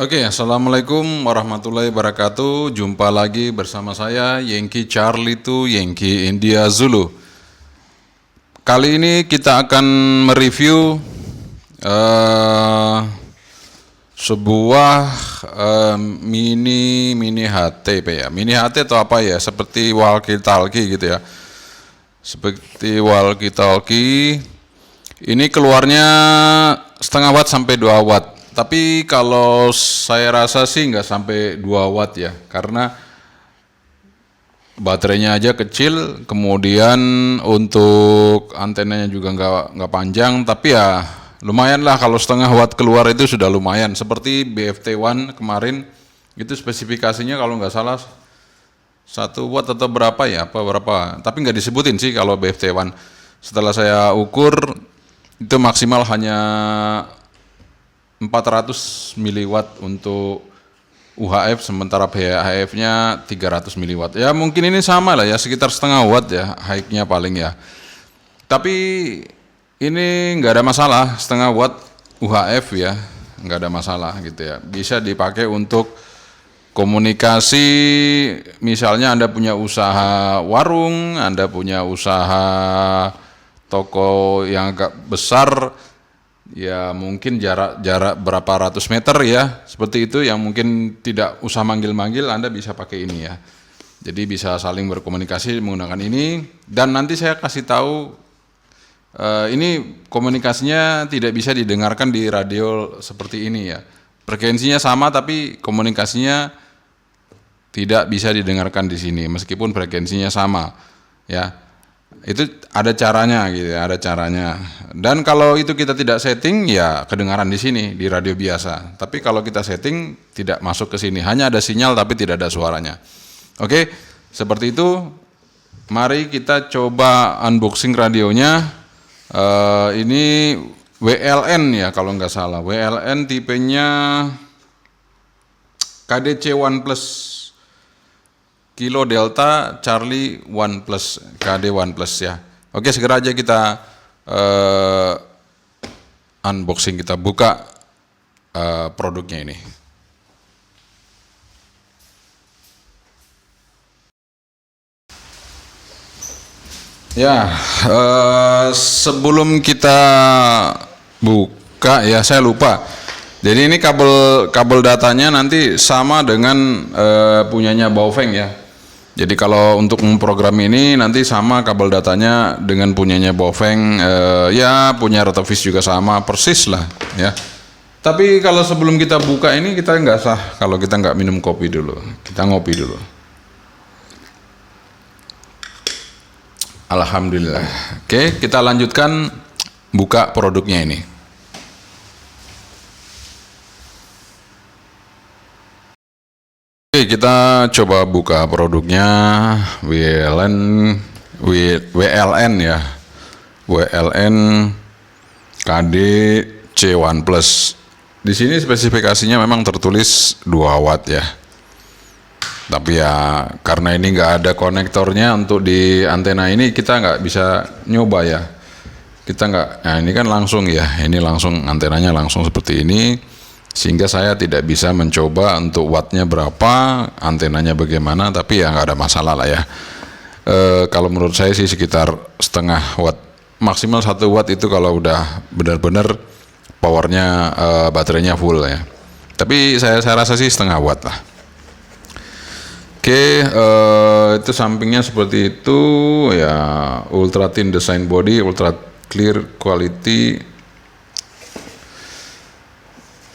Oke, assalamualaikum warahmatullahi wabarakatuh. Jumpa lagi bersama saya Yankee Charlie to Yankee India Zulu. Kali ini kita akan mereview sebuah mini HT ya. Mini HT atau apa ya? Seperti walkie-talkie gitu ya. Seperti walkie-talkie. Ini keluarnya setengah watt sampai 2 watt. Tapi kalau saya rasa sih nggak sampai 2 watt ya, karena baterainya aja kecil, kemudian untuk antenanya juga nggak panjang, tapi ya lumayan lah kalau setengah watt keluar itu sudah lumayan. Seperti BFT1 kemarin itu spesifikasinya kalau nggak salah 1 watt atau berapa ya, berapa, tapi nggak disebutin sih kalau BFT1. Setelah saya ukur itu maksimal hanya 400 miliwatt untuk UHF, sementara VHF-nya 300 miliwatt. Ya mungkin ini sama lah ya, sekitar setengah watt ya, high-nya paling ya. Tapi ini nggak ada masalah, setengah watt UHF ya, nggak ada masalah gitu ya. Bisa dipakai untuk komunikasi, misalnya Anda punya usaha warung, Anda punya usaha toko yang agak besar, ya mungkin jarak berapa ratus meter ya, seperti itu, yang mungkin tidak usah manggil-manggil, Anda bisa pakai ini ya. Jadi bisa saling berkomunikasi menggunakan ini. Dan nanti saya kasih tahu, ini komunikasinya tidak bisa didengarkan di radio seperti ini ya. Frekuensinya sama tapi komunikasinya tidak bisa didengarkan di sini meskipun frekuensinya sama ya. Itu ada caranya gitu ya, ada caranya. Dan kalau itu kita tidak setting ya kedengaran di sini di radio biasa. Tapi kalau kita setting tidak masuk ke sini, hanya ada sinyal tapi tidak ada suaranya. Oke, seperti itu. Mari kita coba unboxing radionya. Ini WLN ya kalau nggak salah. WLN tipenya KDC One Plus. Kilo Delta Charlie One Plus, KD One Plus ya. Oke, segera aja kita unboxing, kita buka produknya ini. Ya, sebelum kita buka ya, saya lupa. Jadi ini kabel datanya nanti sama dengan punyanya Baofeng ya. Jadi kalau untuk memprogram ini nanti sama kabel datanya dengan punyanya Baofeng, ya punya Retevis juga sama persis lah ya. Tapi kalau sebelum kita buka ini kita nggak sah kalau kita nggak minum kopi dulu, kita ngopi dulu. Alhamdulillah. Oke, kita lanjutkan buka produknya ini. Oke, kita coba buka produknya WLN ya, WLN KD C One Plus. Di sini spesifikasinya memang tertulis 2 watt ya. Tapi ya karena ini nggak ada konektornya untuk di antena ini, kita nggak bisa nyoba ya. Kita nggak, nah ini kan langsung ya, ini langsung antenanya langsung seperti ini. Sehingga saya tidak bisa mencoba untuk wattnya berapa, antenanya bagaimana, tapi ya nggak ada masalah lah ya. Kalau menurut saya sih sekitar setengah watt, maksimal 1 watt itu kalau udah benar-benar powernya, baterainya full ya. Tapi saya rasa sih setengah watt lah. Oke, itu sampingnya seperti itu ya, ultra thin design body, ultra clear quality.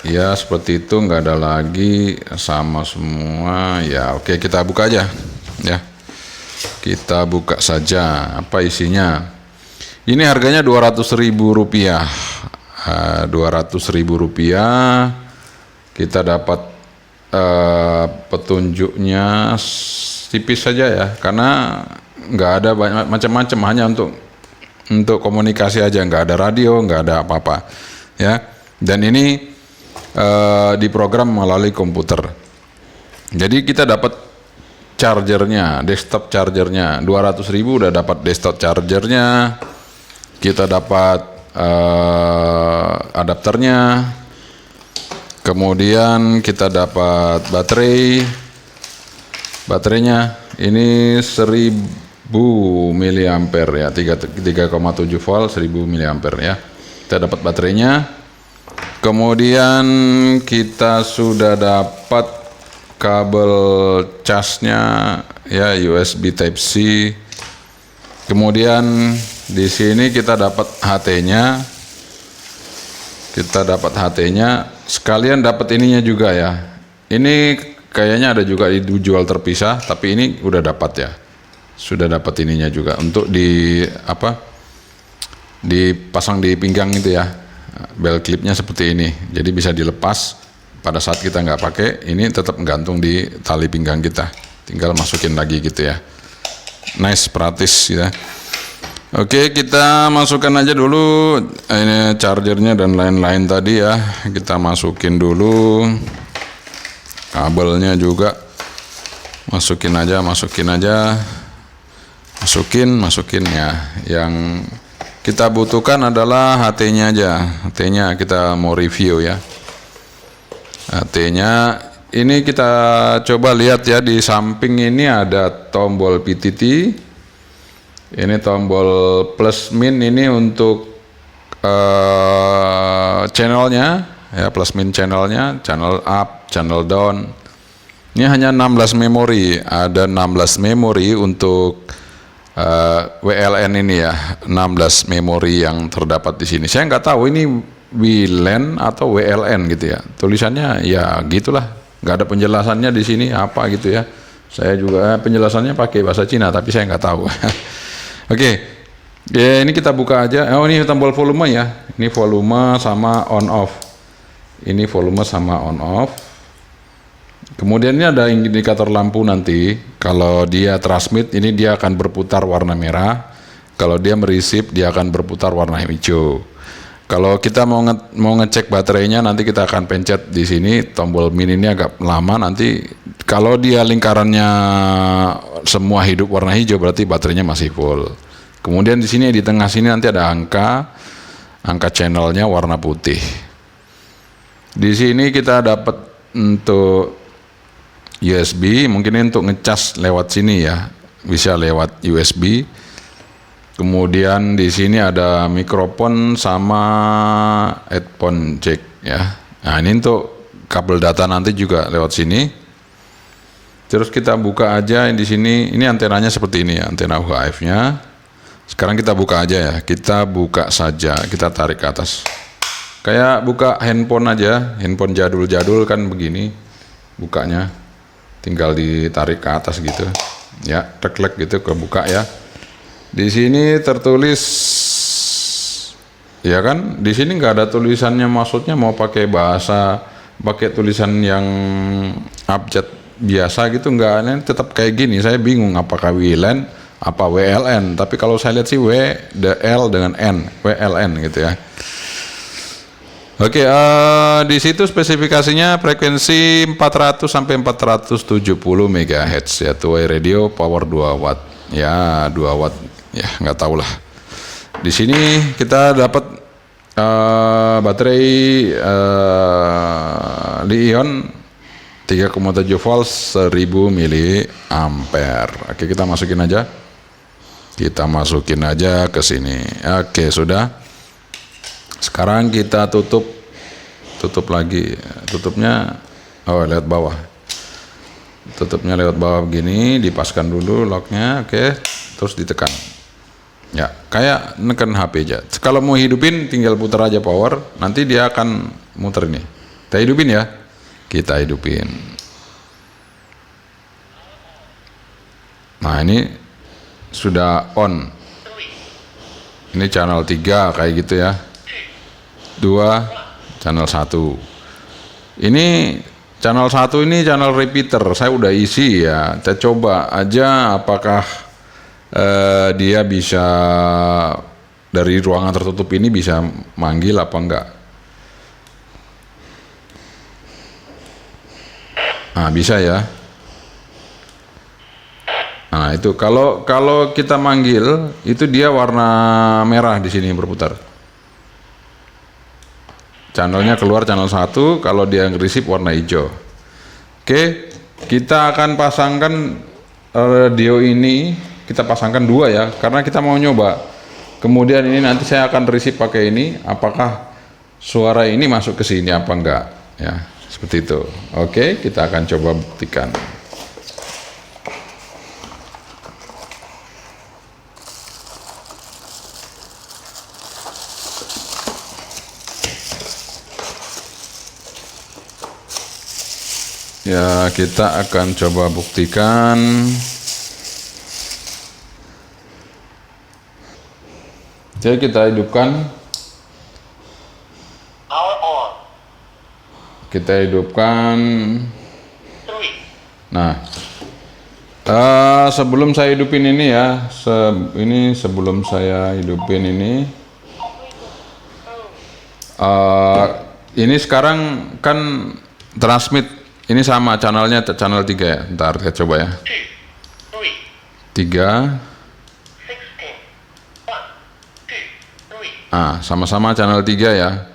Ya seperti itu, nggak ada lagi, sama semua ya. Oke, kita buka aja ya, kita buka saja apa isinya. Ini harganya Rp200.000, Rp200.000. Kita dapat petunjuknya tipis saja ya, karena nggak ada banyak macam-macam, hanya untuk komunikasi aja, nggak ada radio, nggak ada apa-apa ya. Dan ini diprogram melalui komputer. Jadi kita dapat chargernya, desktop chargernya, 200.000 udah dapat desktop chargernya. Kita dapat adapternya, Kemudian kita dapat baterainya ini 1000 miliampere ya, 3,7 volt 1000 miliampere ya. Kita dapat baterainya. Kemudian kita sudah dapat kabel casnya ya, USB Type C. Kemudian di sini kita dapat HT-nya. Sekalian dapat ininya juga ya. Ini kayaknya ada juga dijual terpisah, tapi ini udah dapat ya. Sudah dapat ininya juga untuk dipasang di pinggang itu ya. Belt clipnya seperti ini. Jadi bisa dilepas pada saat kita nggak pakai, ini tetap gantung di tali pinggang kita. Tinggal masukin lagi gitu ya. Nice, praktis ya. Oke, kita masukkan aja dulu ini chargernya dan lain-lain tadi ya. Kita masukin dulu kabelnya juga. Masukin aja. Masukin ya. Yang kita butuhkan adalah HT-nya aja. HT-nya kita mau review ya. HT-nya ini kita coba lihat ya, di samping ini ada tombol PTT. Ini tombol plus min ini untuk channelnya ya, plus min channelnya, channel up, channel down. Ini hanya 16 memori, ada 16 memori untuk WLN ini ya, 16 memori yang terdapat di sini. Saya nggak tahu ini WLAN atau WLN gitu ya. Tulisannya ya gitulah, nggak ada penjelasannya di sini apa gitu ya. Saya juga penjelasannya pakai bahasa Cina, tapi saya nggak tahu. Oke, ya ini kita buka aja. Oh, ini tombol volume ya. Ini volume sama on off. Ini volume sama on off. Kemudian ini ada indikator lampu nanti. Kalau dia transmit, ini dia akan berputar warna merah. Kalau dia mereceive, dia akan berputar warna hijau. Kalau kita mau ngecek baterainya, nanti kita akan pencet di sini. Tombol min ini agak lama nanti. Kalau dia lingkarannya semua hidup warna hijau, berarti baterainya masih full. Kemudian di sini di tengah sini nanti ada angka channelnya warna putih. Di sini kita dapat untuk USB, mungkin ini untuk ngecas lewat sini ya, bisa lewat USB. Kemudian di sini ada mikrofon sama headphone jack ya. Nah, ini untuk kabel data nanti juga lewat sini. Terus kita buka aja di sini, ini antenanya seperti ini ya, antena UHF-nya. Sekarang kita buka aja ya, kita buka saja, kita tarik ke atas. Kayak buka handphone aja, handphone jadul-jadul kan begini bukanya. Tinggal ditarik ke atas gitu. Ya, teklek gitu kebuka ya. Di sini tertulis ya kan, di sini nggak ada tulisannya, maksudnya mau pakai tulisan yang abjad biasa gitu, nggak, ini tetap kayak gini. Saya bingung apakah WLAN apa WLN, tapi kalau saya lihat sih L dengan N, WLN gitu ya. Oke, di situ spesifikasinya frekuensi 400 sampai 470 MHz ya, two way radio, power 2 watt ya, 2 watt ya, nggak tahu lah. Di sini kita dapat baterai Li-ion 3,7 volt 1000 miliampere. Oke, kita masukin aja. Ke sini. Oke, sudah. Sekarang kita tutup lagi. Tutupnya lewat bawah. Tutupnya lewat bawah begini, dipaskan dulu locknya. Oke, terus ditekan. Ya, kayak neken HP aja. Kalau mau hidupin tinggal putar aja power, nanti dia akan muter ini. Kita hidupin ya. Kita hidupin. Nah, ini sudah on. Ini channel 3 kayak gitu ya. 2, channel 1. Ini channel 1 ini channel repeater. Saya udah isi ya. Kita coba aja apakah dia bisa dari ruangan tertutup ini bisa manggil apa enggak. Nah, bisa ya. Nah, itu kalau kita manggil itu dia warna merah di sini berputar. channelnya keluar channel 1, kalau dia nge-receive warna hijau. Oke, kita akan pasangkan radio ini, kita pasangkan 2 ya, karena kita mau nyoba. Kemudian ini nanti saya akan receive pakai ini, apakah suara ini masuk ke sini apa enggak ya, seperti itu. Oke, kita akan coba buktikan. Ya, kita akan coba buktikan. Jadi kita hidupkan. Kita hidupkan. Nah, sebelum saya hidupin ini ya, sebelum saya hidupin ini sekarang kan transmit. Ini sama channelnya, channel 3 ya. Ntar kita coba ya. 3. Sama-sama channel 3 ya.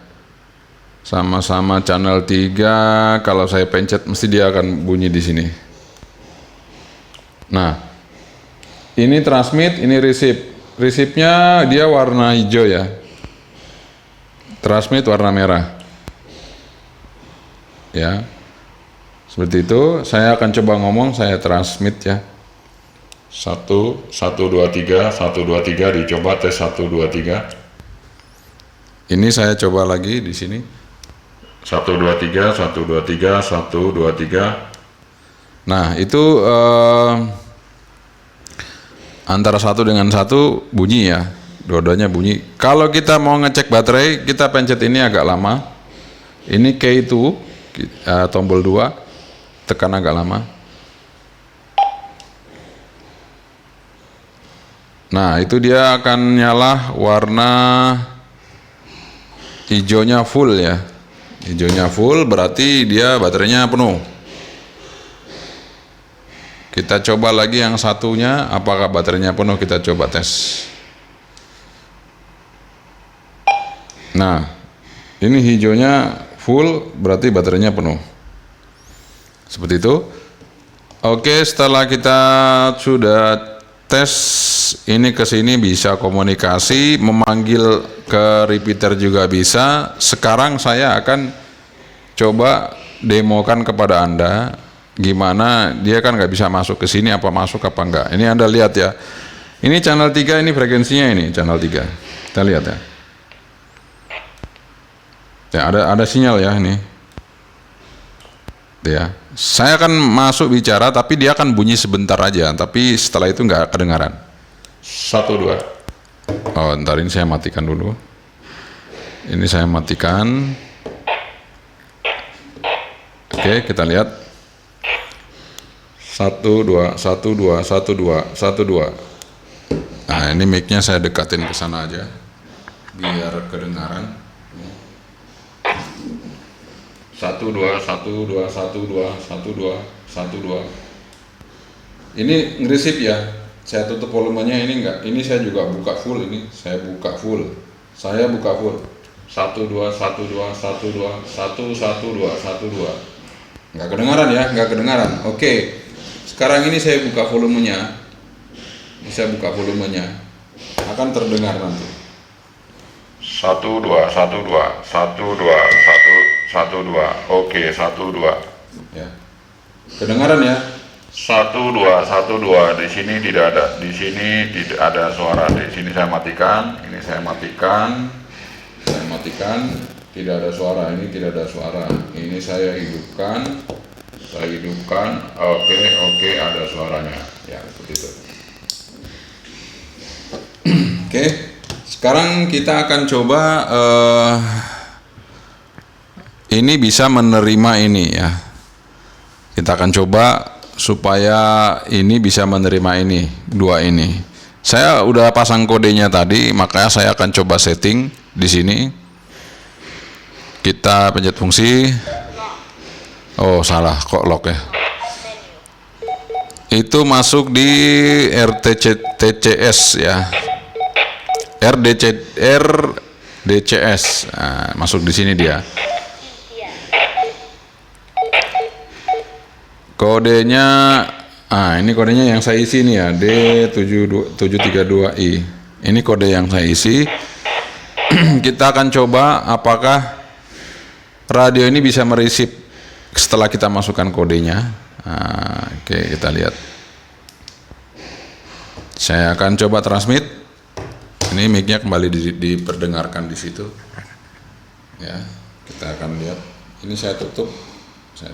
Sama-sama channel 3. Kalau saya pencet mesti dia akan bunyi di sini. Nah, ini transmit, ini receive. Receive-nya dia warna hijau ya. Transmit warna merah. Ya. Seperti itu, saya akan coba ngomong, saya transmit ya. 1, 1, 2, 3, 1, 2, 3, dicoba tes 1, 2, 3. Ini saya coba lagi di sini. 1, 2, 3, 1, 2, 3, 1, 2, 3. Nah, itu antara 1 dengan 1 bunyi ya. Dua-duanya bunyi. Kalau kita mau ngecek baterai, kita pencet ini agak lama. Ini K2, tombol 2. Tekan agak lama. Nah, itu dia akan nyala warna hijaunya full ya. Hijaunya full berarti dia baterainya penuh. Kita coba lagi yang satunya, apakah baterainya penuh, kita coba tes. Nah, ini hijaunya full berarti baterainya penuh. Seperti itu. Oke, setelah kita sudah tes ini ke sini, bisa komunikasi, memanggil ke repeater juga bisa. Sekarang saya akan coba demokan kepada Anda gimana dia kan nggak bisa masuk ke sini, apa masuk apa enggak. Ini Anda lihat ya. Ini channel 3, ini frekuensinya, ini channel 3. Kita lihat ya. Ya, ada sinyal ya ini. Ya, saya akan masuk bicara tapi dia akan bunyi sebentar aja, tapi setelah itu nggak kedengaran. 1, 2. Oh, ntar ini saya matikan dulu. Ini saya matikan. Oke, kita lihat. 1, 2, 1, 2, 1, 2, 1, 2. Nah, ini mic-nya saya dekatin ke sana aja biar kedengaran. 1, 2, 1, 2, 1, 2, 1, 2, 1, 2. Ini ngeresip ya. Saya tutup volumenya, ini enggak. Ini saya juga buka full, ini saya buka full. Saya buka full. 1, 2, 1, 2, 1, 2, 1, 1, 2, 1, 2. Enggak kedengaran ya, enggak kedengaran. Oke. Sekarang ini saya buka volumenya. Ini saya buka volumenya. Akan terdengar nanti. 1, 2, 1, 2, 1, 2, 1, 2. Oke, 1, 2. Ya. Kedengaran ya? 1, 2, 1, 2. Di sini tidak ada. Di sini tidak ada suara. Di sini saya matikan. Ini saya matikan. Saya matikan. Tidak ada suara. Ini tidak ada suara. Ini saya hidupkan. Saya hidupkan. Oke, ada suaranya. Ya, seperti itu. Oke. Sekarang kita akan coba ini bisa menerima ini ya. Kita akan coba supaya ini bisa menerima ini, 2 ini. Saya udah pasang kodenya tadi, makanya saya akan coba setting di sini. Kita pencet fungsi. Oh, salah, kok lock ya. Itu masuk di RTCS ya. DCS. Nah, masuk di sini dia. Kodenya, ini kodenya yang saya isi nih ya, D732I. Ini kode yang saya isi. Kita akan coba apakah radio ini bisa meresip setelah kita masukkan kodenya. Oke, kita lihat. Saya akan coba transmit. Ini mic-nya kembali diperdengarkan di situ. Ya, kita akan lihat. Ini saya tutup. 1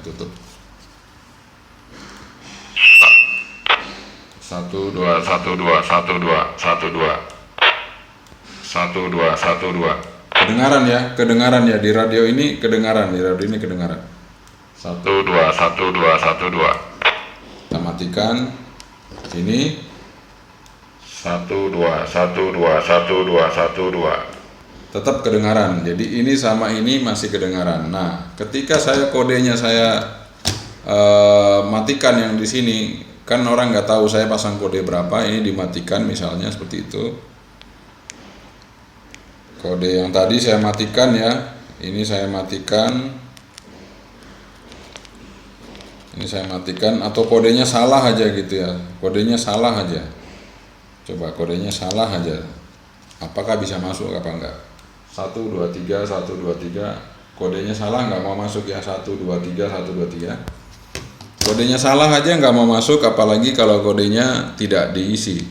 2 1 2 1 2 1 2 Kedengaran ya di radio ini kedengaran, 1 2 1 2 1 2. Kita matikan sini. 1 2 1 2 1 2 1 2. Tetap kedengaran. Jadi ini sama ini masih kedengaran. Nah, ketika saya kodenya saya matikan yang di sini, kan orang nggak tahu saya pasang kode berapa, ini dimatikan misalnya seperti itu. Kode yang tadi saya matikan ya, ini saya matikan, atau kodenya salah aja gitu ya, kodenya salah aja. Coba kodenya salah aja, apakah bisa masuk apa enggak? 1 2 3 1 2 3, kodenya salah nggak mau masuk ya, 1 2 3 1 2 3. Kodenya salah aja nggak mau masuk, apalagi kalau kodenya tidak diisi,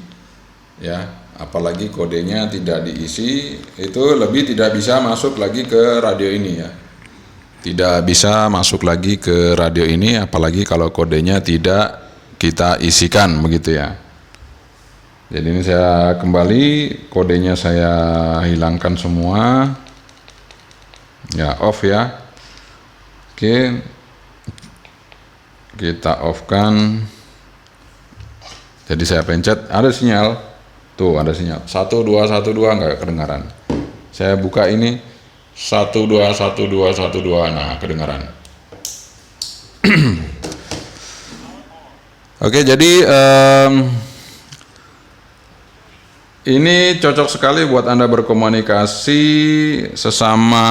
ya. Apalagi kodenya tidak diisi, itu lebih tidak bisa masuk lagi ke radio ini ya. Tidak bisa masuk lagi ke radio ini, apalagi kalau kodenya tidak kita isikan begitu ya. Jadi ini saya kembali, kodenya saya hilangkan semua, ya, off ya. Oke. Kita off-kan. Jadi saya pencet, ada sinyal. Tuh, ada sinyal. 1 2 1 2 enggak kedengaran. Saya buka ini 1 2 1 2 1 2. Nah, kedengaran. Oke, jadi ini cocok sekali buat Anda berkomunikasi sesama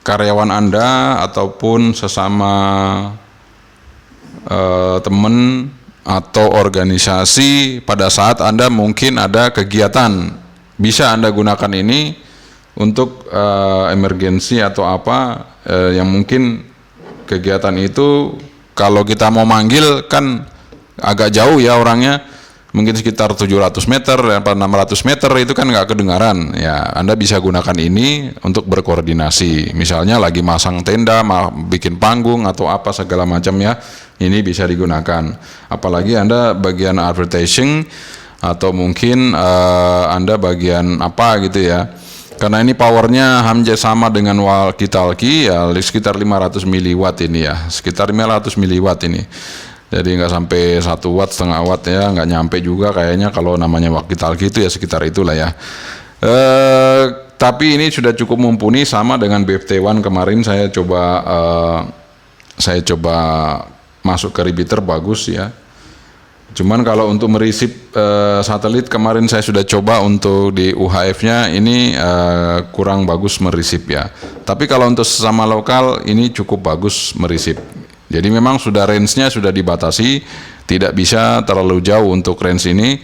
karyawan Anda ataupun sesama teman atau organisasi pada saat Anda mungkin ada kegiatan. Bisa Anda gunakan ini untuk emergensi atau apa yang mungkin kegiatan itu kalau kita mau manggil kan agak jauh ya orangnya, mungkin sekitar 700 meter atau 600 meter itu kan nggak kedengaran ya. Anda bisa gunakan ini untuk berkoordinasi, misalnya lagi masang tenda, bikin panggung atau apa segala macam ya, ini bisa digunakan. Apalagi Anda bagian advertising atau mungkin Anda bagian apa gitu ya, karena ini powernya hampir sama dengan walkie-talkie ya, sekitar 500 miliwatt ini ya, sekitar 500 miliwatt ini. Jadi nggak sampai 1 watt, setengah watt ya, nggak nyampe juga kayaknya kalau namanya walkie-talkie itu ya, sekitar itulah ya. Tapi ini sudah cukup mumpuni, sama dengan BFT1 kemarin saya coba masuk ke repeater bagus ya. Cuman kalau untuk merisip satelit kemarin saya sudah coba untuk di UHF-nya ini kurang bagus merisip ya. Tapi kalau untuk sesama lokal ini cukup bagus merisip. Jadi memang sudah range-nya sudah dibatasi, tidak bisa terlalu jauh untuk range ini,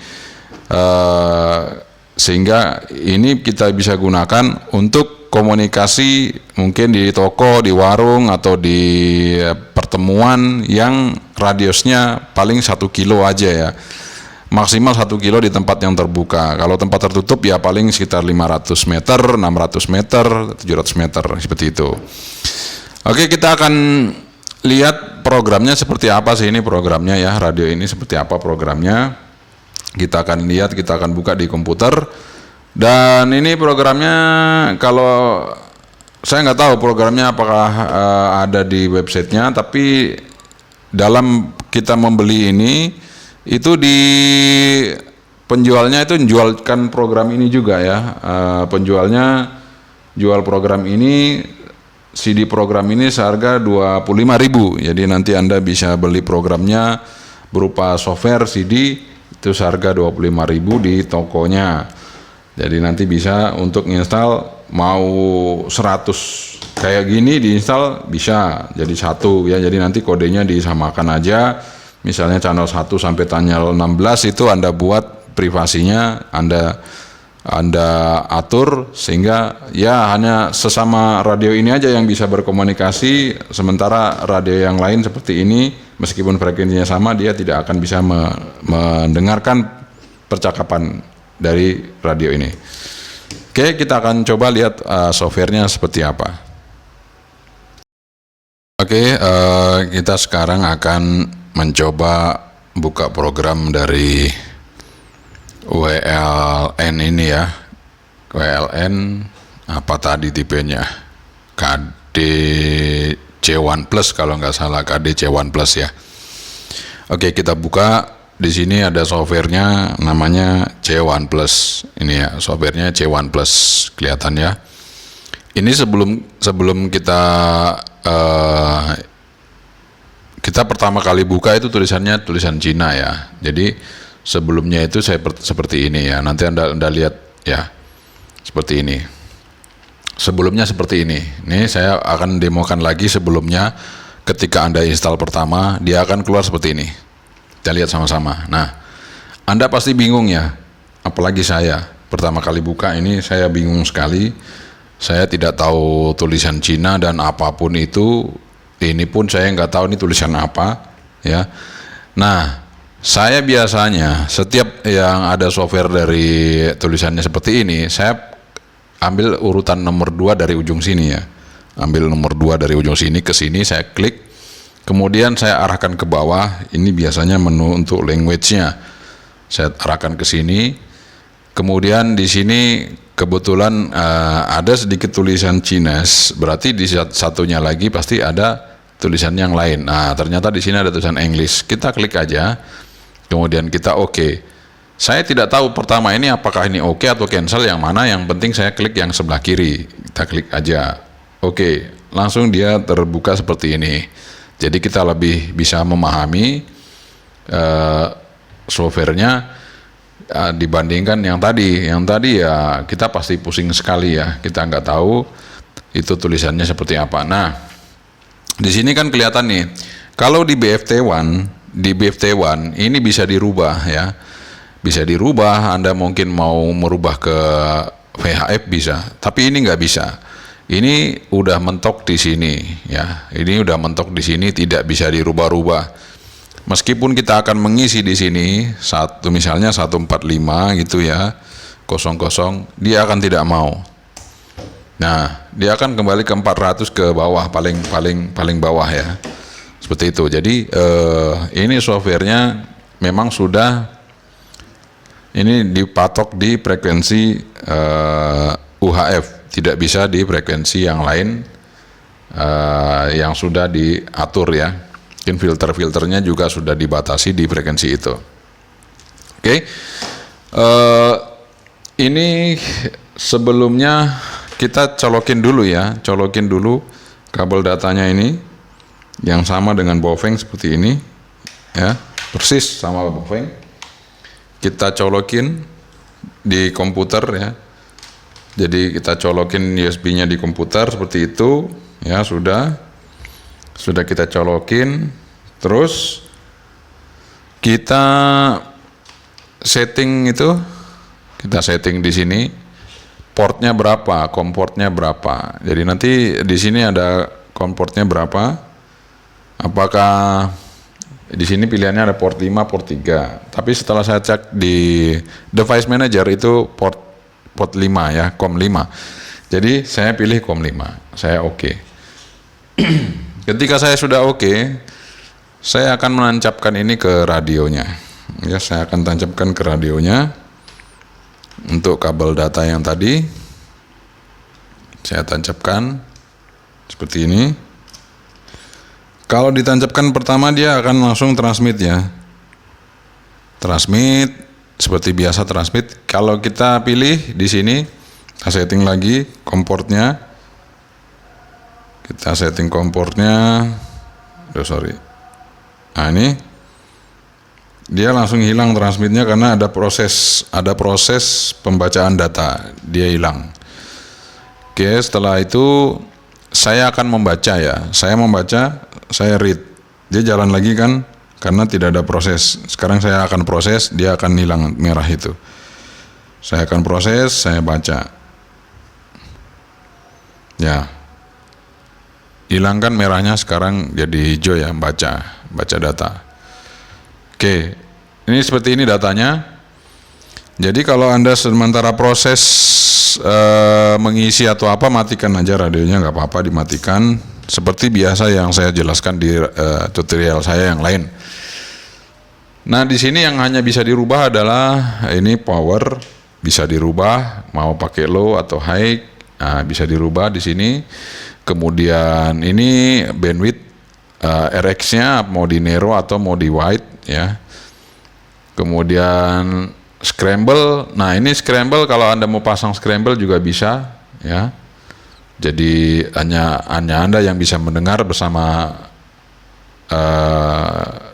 sehingga ini kita bisa gunakan untuk komunikasi mungkin di toko, di warung, atau di pertemuan yang radiusnya paling 1 kilo aja ya, maksimal 1 kilo di tempat yang terbuka. Kalau tempat tertutup ya paling sekitar 500 meter, 600 meter, 700 meter, seperti itu. Oke, kita akan lihat programnya seperti apa sih ini programnya ya, radio ini seperti apa programnya. Kita akan lihat, kita akan buka di komputer. Dan ini programnya, kalau saya nggak tahu programnya apakah ada di websitenya, tapi dalam kita membeli ini, itu di penjualnya itu menjualkan program ini juga ya. Penjualnya jual program ini, CD program ini seharga 25.000. Jadi nanti Anda bisa beli programnya berupa software CD itu seharga 25.000 di tokonya. Jadi nanti bisa untuk install mau 100 kayak gini diinstal bisa jadi 1 ya. Jadi nanti kodenya disamakan aja. Misalnya channel 1 sampai channel 16 itu Anda buat privasinya, Anda atur sehingga ya hanya sesama radio ini aja yang bisa berkomunikasi, sementara radio yang lain seperti ini meskipun frekuensinya sama dia tidak akan bisa mendengarkan percakapan dari radio ini. Oke, kita akan coba lihat softwarenya seperti apa. Oke, kita sekarang akan mencoba buka program dari WLN ini ya. WLN apa tadi tipenya? KDC1 Plus kalau nggak salah, KDC1 Plus ya. Oke, kita buka. Di sini ada softwarenya namanya C1 Plus. Ini ya, softwarenya C1 Plus kelihatan ya. Ini sebelum kita pertama kali buka itu tulisannya tulisan Cina ya. Jadi sebelumnya itu saya seperti ini ya. Nanti Anda lihat ya. Seperti ini. Sebelumnya seperti ini. Ini saya akan demokan lagi sebelumnya. Ketika Anda install pertama, dia akan keluar seperti ini. Kita lihat sama-sama. Nah, Anda pasti bingung ya. Apalagi saya. Pertama kali buka ini saya bingung sekali. Saya tidak tahu tulisan Cina dan apapun itu. Ini pun saya nggak tahu ini tulisan apa ya. Nah, saya biasanya setiap yang ada software dari tulisannya seperti ini, saya ambil urutan nomor 2 dari ujung sini ya. Ambil nomor 2 dari ujung sini ke sini, saya klik, kemudian saya arahkan ke bawah. Ini biasanya menu untuk language-nya. Saya arahkan ke sini. Kemudian di sini kebetulan ada sedikit tulisan Chinese, berarti di satunya lagi pasti ada tulisan yang lain. Nah, ternyata di sini ada tulisan English. Kita klik aja. Kemudian kita oke. Saya tidak tahu pertama ini apakah ini oke atau cancel, yang mana, yang penting saya klik yang sebelah kiri. Kita klik aja. Oke, langsung dia terbuka seperti ini. Jadi kita lebih bisa memahami softwarenya dibandingkan yang tadi. Yang tadi ya kita pasti pusing sekali ya. Kita nggak tahu itu tulisannya seperti apa. Nah, di sini kan kelihatan nih. Kalau di BFT1 ini bisa dirubah ya. Bisa dirubah, Anda mungkin mau merubah ke VHF bisa, tapi ini nggak bisa. Ini udah mentok di sini ya. Ini udah mentok di sini, tidak bisa dirubah-rubah. Meskipun kita akan mengisi di sini misalnya 145 gitu ya, 00, dia akan tidak mau. Nah, dia akan kembali ke 400 ke bawah, paling bawah ya. Seperti itu. Jadi ini softwarenya memang sudah ini dipatok di frekuensi UHF, tidak bisa di frekuensi yang lain yang sudah diatur ya. Mungkin filternya juga sudah dibatasi di frekuensi itu. Oke. Ini sebelumnya kita colokin dulu kabel datanya ini yang sama dengan Baofeng seperti ini ya, persis sama Baofeng. Kita colokin di komputer ya. Jadi kita colokin USB-nya di komputer seperti itu ya, sudah kita colokin. Terus kita setting di sini portnya berapa, COM portnya berapa. Jadi nanti di sini ada COM portnya berapa. Apakah di sini pilihannya ada port 5, port 3. Tapi setelah saya cek di device manager itu port 5 ya, COM 5. Jadi saya pilih COM 5. Saya oke. Ketika saya sudah oke, saya akan menancapkan ini ke radionya. Ya, saya akan tancapkan ke radionya. Untuk kabel data yang tadi saya tancapkan seperti ini. Kalau ditancapkan pertama dia akan langsung transmit ya. Transmit seperti biasa transmit. Kalau kita pilih di sini, kita setting lagi komportnya. Kita setting komportnya. Nah, ini dia langsung hilang transmitnya karena ada proses pembacaan data, dia hilang. Oke, setelah itu saya akan membaca ya. Saya membaca, saya read. Dia jalan lagi kan, karena tidak ada proses. Sekarang saya akan proses, dia akan hilang merah itu. Saya akan proses, saya baca. Ya, hilangkan merahnya, sekarang jadi hijau ya, baca data. Oke, ini seperti ini datanya. Jadi kalau Anda sementara proses mengisi atau apa, matikan aja radionya, nggak apa-apa, dimatikan. Seperti biasa yang saya jelaskan di tutorial saya yang lain. Nah, di sini yang hanya bisa dirubah adalah ini power, bisa dirubah mau pakai low atau high, nah, bisa dirubah di sini. Kemudian ini bandwidth RX-nya mau di narrow atau mau di wide ya. Kemudian scramble, nah ini scramble kalau Anda mau pasang scramble juga bisa ya. Jadi hanya Anda yang bisa mendengar bersama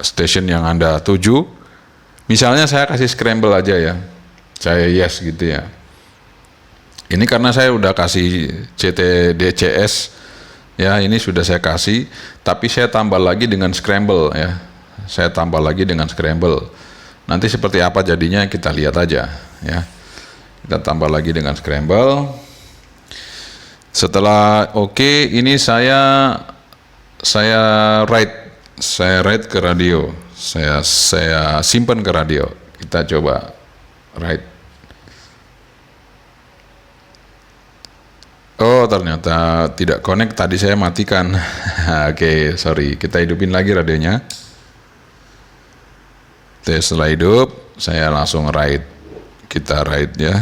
station yang Anda tuju. Misalnya saya kasih scramble aja ya, saya yes gitu ya. Ini karena saya udah kasih CTDCS ya, ini sudah saya kasih, tapi saya tambah lagi dengan scramble ya. Saya tambah lagi dengan scramble. Nanti seperti apa jadinya kita lihat aja ya. Kita tambah lagi dengan scramble. Setelah oke, ini saya write ke radio. Saya simpan ke radio. Kita coba write. Oh, ternyata tidak connect, tadi saya matikan. Oke, sorry. Kita hidupin lagi radionya. Setelah hidup, saya langsung write. Kita write ya.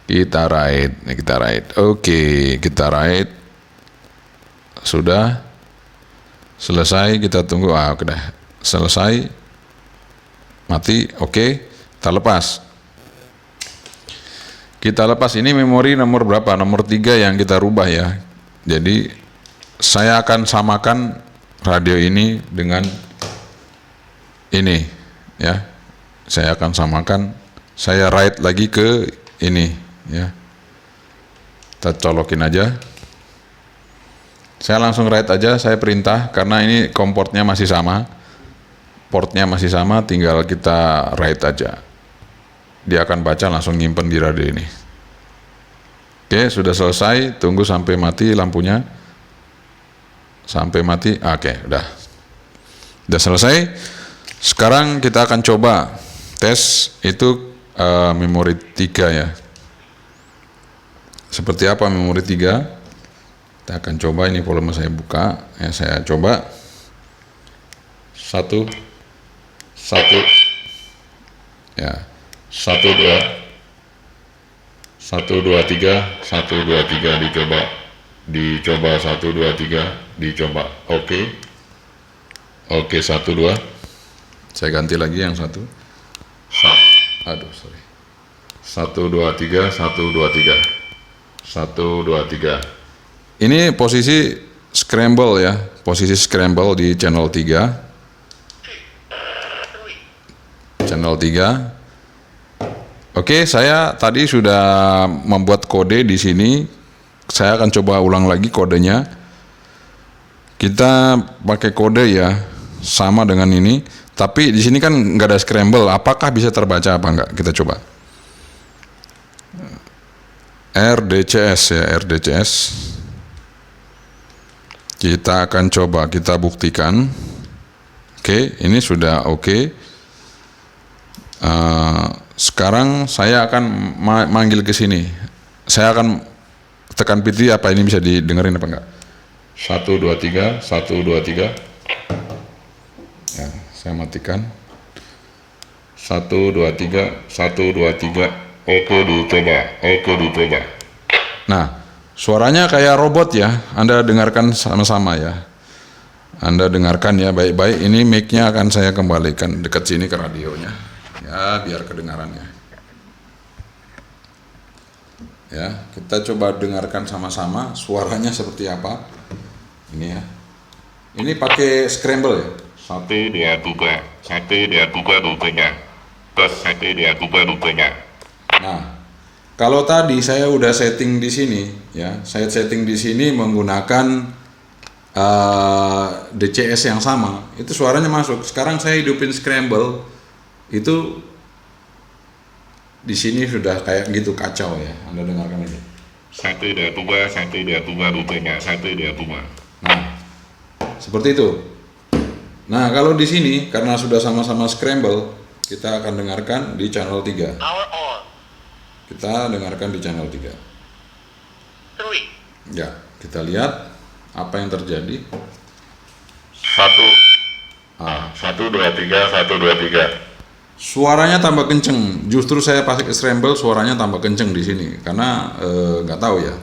Kita write. Oke, kita write. Sudah selesai, kita tunggu. Udah selesai. Mati. Oke, kita lepas. Kita lepas. Ini memori nomor berapa? Nomor 3 yang kita rubah ya. Jadi saya akan samakan radio ini dengan ini ya. Saya akan samakan. Saya write lagi ke ini ya. Kita colokin aja. Saya langsung write aja, saya perintah karena ini komportnya masih sama. Portnya masih sama, tinggal kita write aja. Dia akan baca, langsung nyimpen di radio ini. Oke, sudah selesai. Tunggu sampai mati lampunya. Sampai mati. Oke, udah selesai. Sekarang kita akan coba tes itu memori 3 ya. Seperti apa memori 3? Kita akan coba. Ini volume saya buka ya, saya coba. 1 ya. 1 2 3 dicoba 1 2 3 dicoba. Oke 1 2. Saya ganti lagi yang 1. 1 2 3 1 2 3. Ini posisi scramble ya, posisi scramble di channel 3. Channel 3. Oke, saya tadi sudah membuat kode di sini. Saya akan coba ulang lagi kodenya. Kita pakai kode ya, sama dengan ini. Tapi di sini kan nggak ada scramble. Apakah bisa terbaca apa enggak? Kita coba. RDCS ya, RDCS. Kita akan coba, kita buktikan. Oke, ini sudah oke. Sekarang saya akan manggil ke sini. Saya akan tekan PT, apa ini bisa didengerin apa enggak? 1 2 3 1 2 3. Ya, saya matikan. 1 2 3 1 2 3. Oke, dicoba. Nah, suaranya kayak robot ya. Anda dengarkan sama-sama ya. Anda dengarkan ya baik-baik. Ini mic-nya akan saya kembalikan dekat sini ke radionya. Ya, biar kedengarannya. Ya, kita coba dengarkan sama-sama suaranya seperti apa. Ini ya. Ini pakai scramble ya. 1 2 3 rupanya. Terus 1 2 3 rupanya. Nah, Kalau tadi saya udah setting di sini, ya, saya setting di sini menggunakan DCS yang sama, itu suaranya masuk. Sekarang saya hidupin scramble, itu di sini sudah kayak gitu kacau ya. Anda dengarkan ini. 1, 2, 1, 2, dicoba, 1, 2. Nah, seperti itu. Nah, kalau di sini karena sudah sama-sama scramble, kita akan dengarkan di channel 3. Power on. Kita dengarkan di channel 3. 3. Ya, kita lihat apa yang terjadi. 1, 1, 2, 3. Suaranya tambah kenceng. Justru saya pakai scramble, suaranya tambah kenceng di sini karena nggak tahu ya.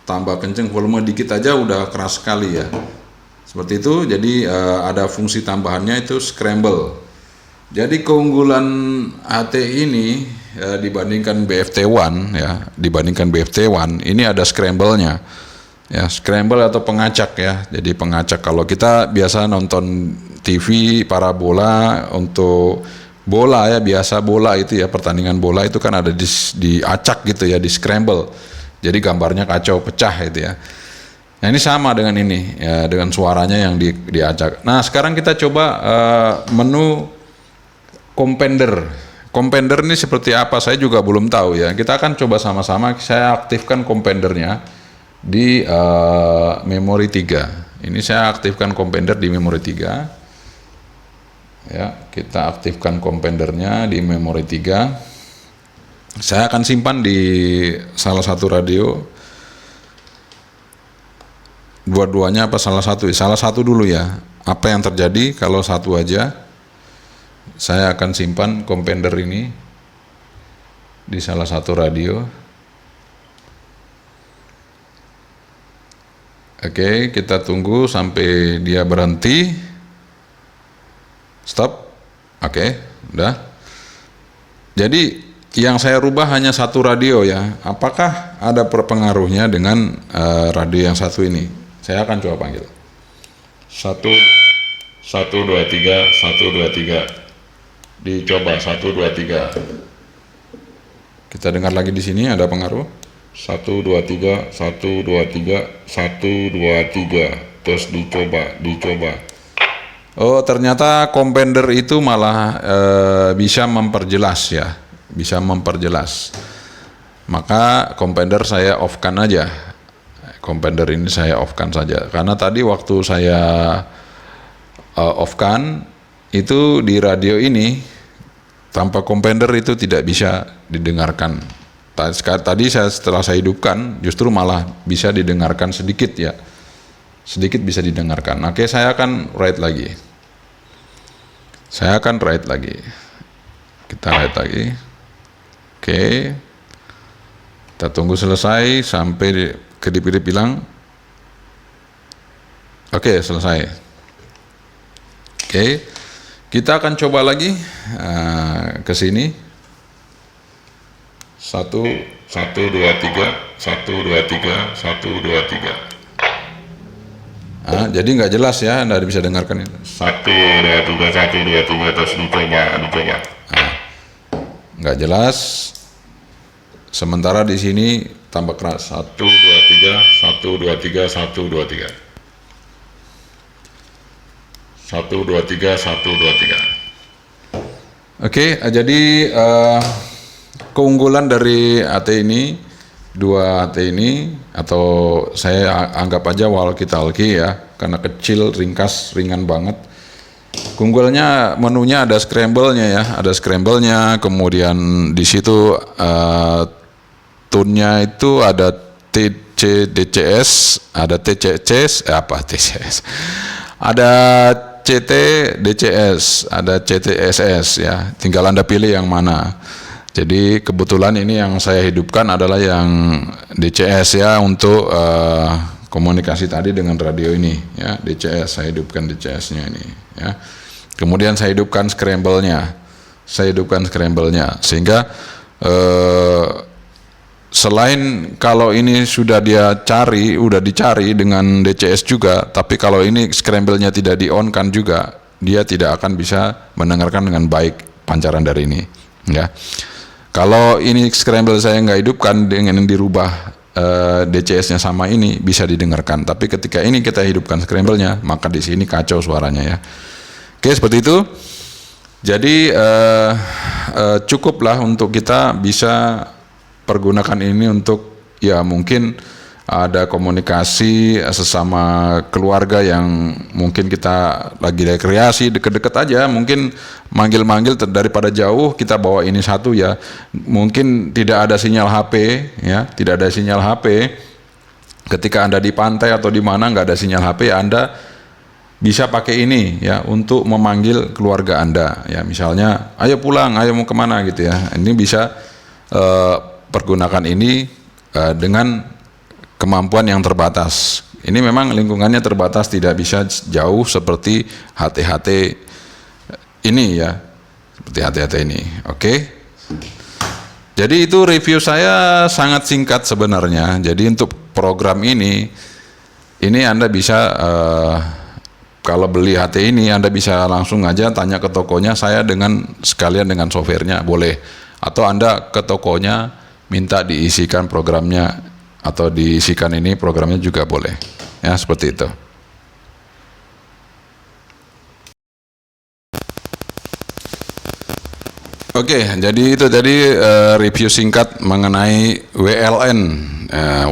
Tambah kenceng, volume dikit aja udah keras sekali ya. Seperti itu. Jadi ada fungsi tambahannya itu scramble. Jadi keunggulan AT ini dibandingkan BFT1 ya, dibandingkan BFT1 ini ada scramble-nya. Ya, scramble atau pengacak ya. Jadi pengacak, kalau kita biasa nonton TV parabola untuk bola ya, biasa bola itu ya, pertandingan bola itu kan ada diacak gitu ya, di scramble. Jadi gambarnya kacau, pecah itu ya. Nah, ini sama dengan ini ya, dengan suaranya yang diacak. Nah, sekarang kita coba menu Compender. Compender ini seperti apa? Saya juga belum tahu ya. Kita akan coba sama-sama. Saya aktifkan Compendernya di memori 3. Ini saya aktifkan Compender di memori 3. Ya, kita aktifkan Compendernya di memori 3. Saya akan simpan di salah satu radio. Dua-duanya apa salah satu? Salah satu dulu ya. Apa yang terjadi kalau satu aja? Saya akan simpan Compender ini di salah satu radio. Oke, kita tunggu sampai dia berhenti. Stop. Oke, udah. Jadi yang saya rubah hanya satu radio ya. Apakah ada pengaruhnya dengan radio yang satu ini? Saya akan coba panggil. 1, 2, 3. Dicoba 1, 2, 3. Kita dengar lagi di sini ada pengaruh. 1, 2, 3. Terus dicoba. Oh, ternyata Compender itu malah bisa memperjelas ya, bisa memperjelas. Maka Compender saya off-kan aja. Compender ini saya off-kan saja. Karena tadi waktu saya off-kan, itu di radio ini tanpa Compender itu tidak bisa didengarkan. Tadi setelah saya hidupkan, justru malah bisa didengarkan sedikit ya. Sedikit bisa didengarkan. Oke, saya akan write lagi. Kita write lagi. Oke. Kita tunggu selesai sampai kedip-kedip bilang. Oke, selesai. Oke. Kita akan coba lagi ke sini. 1, 2, 3. Jadi nggak jelas ya, Anda bisa dengarkan itu. 1, 2, 3 terus dicoba. Nggak jelas. Sementara di sini tambah keras. 1, 2, 3. 1, 2, 3. Oke, jadi keunggulan dari AT ini, dua AT ini, atau saya anggap aja walkie-talkie ya, karena kecil, ringkas, ringan banget. Keunggulannya menunya ada scramble-nya ya, kemudian di situ tune-nya itu ada DCS, ada TCS, ada CT DCS, ada CTSS ya, tinggal Anda pilih yang mana. Jadi kebetulan ini yang saya hidupkan adalah yang DCS ya, untuk komunikasi tadi dengan radio ini ya, DCS, saya hidupkan DCS-nya ini ya. Kemudian saya hidupkan scramble-nya. Sehingga selain kalau ini sudah dicari dengan DCS juga, tapi kalau ini scramble-nya tidak di-on-kan juga, dia tidak akan bisa mendengarkan dengan baik pancaran dari ini ya. Kalau ini scramble saya nggak hidupkan dengan yang dirubah DCS-nya sama ini bisa didengarkan. Tapi ketika ini kita hidupkan scramble-nya, maka di sini kacau suaranya ya. Oke, seperti itu. Jadi cukuplah untuk kita bisa pergunakan ini untuk ya mungkin ada komunikasi sesama keluarga yang mungkin kita lagi rekreasi deket-deket aja, mungkin manggil-manggil daripada jauh kita bawa ini satu ya, mungkin tidak ada sinyal HP ya, tidak ada sinyal HP ketika Anda di pantai atau di mana nggak ada sinyal HP, Anda bisa pakai ini ya untuk memanggil keluarga Anda ya, misalnya ayo pulang, ayo mau kemana gitu ya, ini bisa pergunakan ini dengan kemampuan yang terbatas. Ini memang lingkungannya terbatas, tidak bisa jauh seperti HT-HT ini ya, seperti HT-HT ini. Oke. Jadi itu review saya sangat singkat sebenarnya. Jadi untuk program ini Anda bisa kalau beli HT ini Anda bisa langsung aja tanya ke tokonya, saya dengan sekalian dengan softwarenya boleh, atau Anda ke tokonya minta diisikan programnya atau diisikan ini programnya juga boleh ya, seperti itu. Oke, jadi itu tadi review singkat mengenai WLN,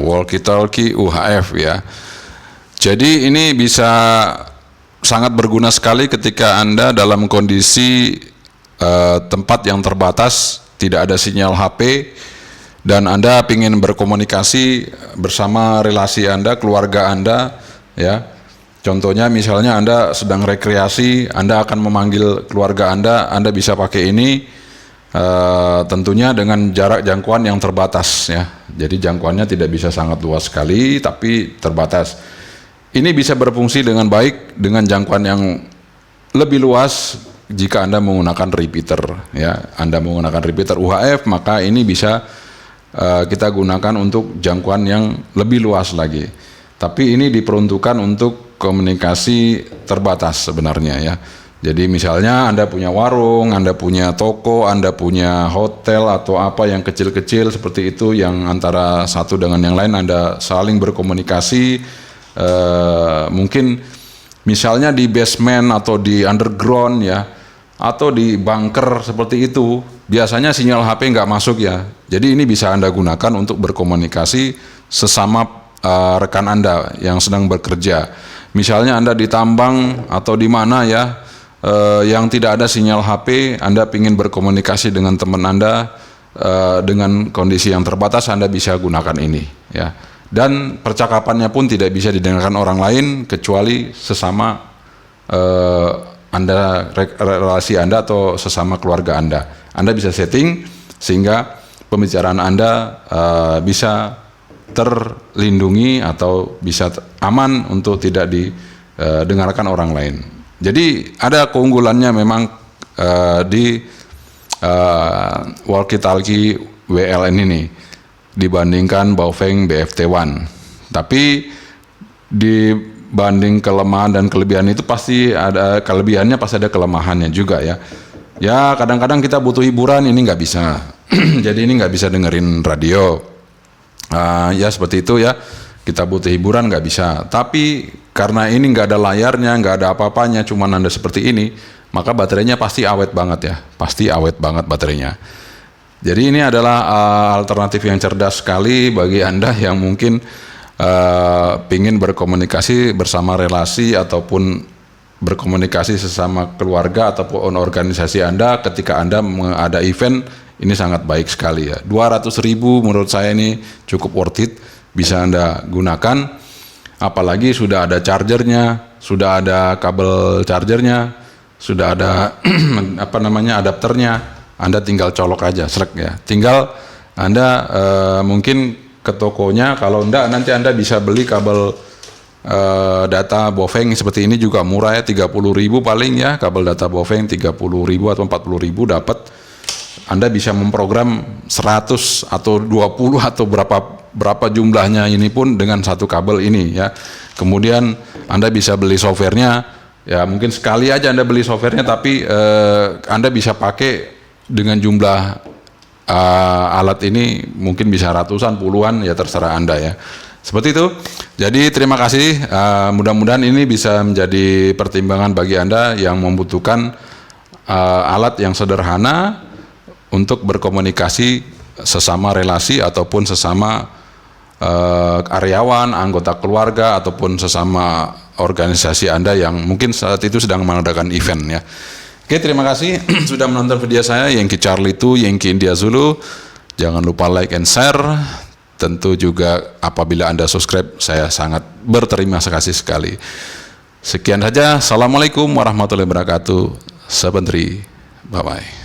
Walkie Talkie UHF ya. Jadi ini bisa sangat berguna sekali ketika Anda dalam kondisi tempat yang terbatas, tidak ada sinyal HP, dan Anda ingin berkomunikasi bersama relasi Anda, keluarga Anda ya. Contohnya misalnya Anda sedang rekreasi, Anda akan memanggil keluarga Anda bisa pakai ini tentunya dengan jarak jangkauan yang terbatas ya. Jadi jangkauannya tidak bisa sangat luas sekali, tapi terbatas. Ini bisa berfungsi dengan baik dengan jangkauan yang lebih luas jika Anda menggunakan repeater ya. Anda menggunakan repeater UHF, maka ini bisa kita gunakan untuk jangkauan yang lebih luas lagi. Tapi ini diperuntukkan untuk komunikasi terbatas sebenarnya ya. Jadi misalnya Anda punya warung, Anda punya toko, Anda punya hotel atau apa yang kecil-kecil seperti itu, yang antara satu dengan yang lain Anda saling berkomunikasi, mungkin misalnya di basement atau di underground ya, atau di bunker seperti itu, biasanya sinyal HP nggak masuk ya. Jadi ini bisa Anda gunakan untuk berkomunikasi sesama rekan Anda yang sedang bekerja. Misalnya Anda di tambang atau di mana ya, yang tidak ada sinyal HP, Anda ingin berkomunikasi dengan teman Anda dengan kondisi yang terbatas, Anda bisa gunakan ini ya. Dan percakapannya pun tidak bisa didengarkan orang lain kecuali sesama Anda, relasi Anda atau sesama keluarga Anda. Anda bisa setting sehingga pembicaraan Anda bisa terlindungi atau bisa aman untuk tidak didengarkan orang lain. Jadi ada keunggulannya memang di Walkie Talkie WLN ini dibandingkan Baofeng BFT1. Tapi dibanding kelemahan dan kelebihan itu pasti ada kelebihannya, pasti ada kelemahannya juga ya. Ya kadang-kadang kita butuh hiburan, ini nggak bisa. Jadi ini nggak bisa dengerin radio. Ya seperti itu ya. Kita butuh hiburan nggak bisa. Tapi karena ini nggak ada layarnya, nggak ada apa-apanya, cuman Anda seperti ini, maka baterainya pasti awet banget ya. Pasti awet banget baterainya. Jadi ini adalah alternatif yang cerdas sekali bagi Anda yang mungkin ingin berkomunikasi bersama relasi ataupun berkomunikasi sesama keluarga ataupun organisasi Anda ketika Anda ada event. Ini sangat baik sekali ya. 200.000 menurut saya ini cukup worth it, bisa Anda gunakan. Apalagi sudah ada chargernya, sudah ada kabel chargernya, sudah ada apa namanya adapternya. Anda tinggal colok aja, srek ya. Tinggal Anda mungkin ke tokonya, kalau enggak nanti Anda bisa beli kabel data Baofeng seperti ini juga murah ya, 30.000 paling ya, kabel data Baofeng 30.000 atau 40.000 dapat. Anda bisa memprogram 100 atau 20 atau berapa jumlahnya ini pun dengan satu kabel ini ya. Kemudian Anda bisa beli softwarenya ya, mungkin sekali aja Anda beli softwarenya, tapi Anda bisa pakai dengan jumlah alat ini mungkin bisa ratusan, puluhan, ya terserah Anda ya. Seperti itu. Jadi terima kasih. Mudah-mudahan ini bisa menjadi pertimbangan bagi Anda yang membutuhkan alat yang sederhana untuk berkomunikasi sesama relasi ataupun sesama karyawan, anggota keluarga ataupun sesama organisasi Anda yang mungkin saat itu sedang mengadakan event ya. Oke, terima kasih sudah menonton video saya, Yankee Charlie 2, Yankee India Zulu. Jangan lupa like and share. Tentu juga apabila Anda subscribe, saya sangat berterima kasih sekali. Sekian saja. Assalamualaikum warahmatullahi wabarakatuh. Sebentar. Bye-bye.